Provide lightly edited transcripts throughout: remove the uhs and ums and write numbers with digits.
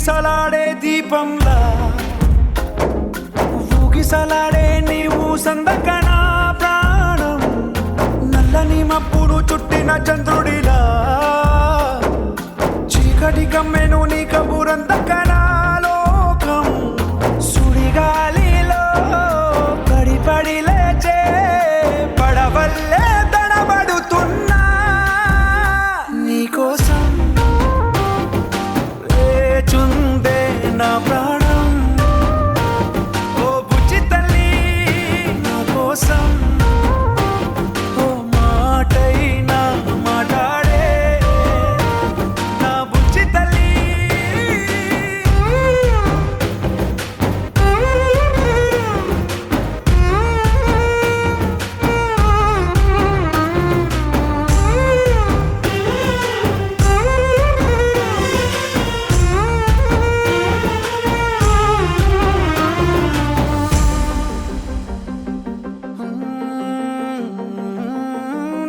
ఊగిసలాడే దీపంలా ఊగిసలాడే నీవు సందకనా ప్రాణం నల్లని మప్పుడు చుట్టిన చంద్రుడిలా చీకటి కమ్మెను నీ కబురందకనా లోకం సుడిగాలిలో పడి పడి లేచే పడవల్లే తడబడుతున్నా నీకోసం వేచుందే నా ప్రాణం ఓ బుజ్జి తల్లి నా కోసం ఓ మాటైనా మాట్లాడే నా బుజ్జి తల్లి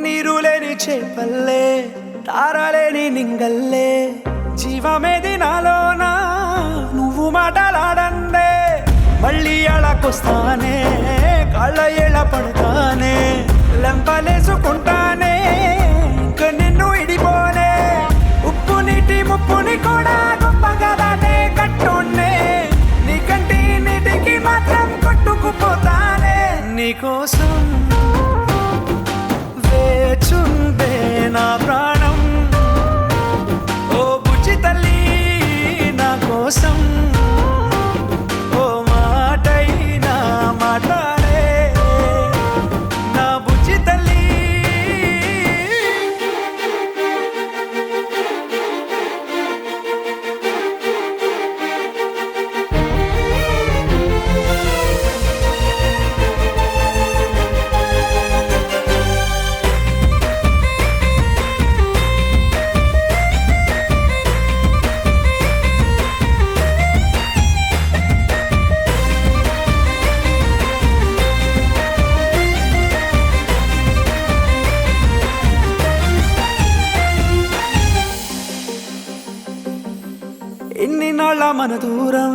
నీరులేని చేపల్లే తారలేని నింగల్లే జీవమేది నాలోనా నువ్వు మాటలాడందే మళ్ళీ అళకొస్తానే కాళ్ళ ఏళ్ళ పడతానే లెంపలేసుకుంటానే ఇంక నిన్ను ఇడిపోనే ఉప్పు నీటి ముప్పుని కూడా గొప్పగా దాటే కట్టున్నే నీ కంటి నీటికి మాత్రం కొట్టుకుపోతానే నీకోసం వేచుందే నా ప్రాణం ఓ బుజ్జి తల్లి నా కోసం ఓ మాటైనా మాట్లాడే నా బుజ్జి తల్లి ఎన్ని నాళ్ళ మన దూరం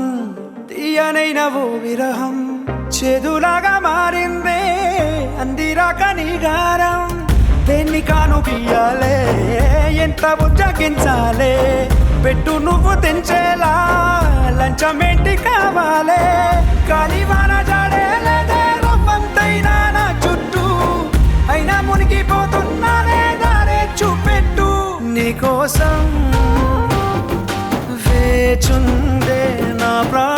తీయనైన ఓ విరహం చేదులాగా మారిందే అందిరాక నీగారం దేన్ని కాను గీయాలే ఎంత ఉజ్జగించాలే పెట్టు నువ్వు తెంచేలా లంచమేంటి కావాలే కాలివాన జాడేలేదే రవ్వంతైనా నా చుట్టూ అయినా మునిగిపోతున్నానే దారే చూపెట్టు నీకోసం వేచుందే నా ప్రాణం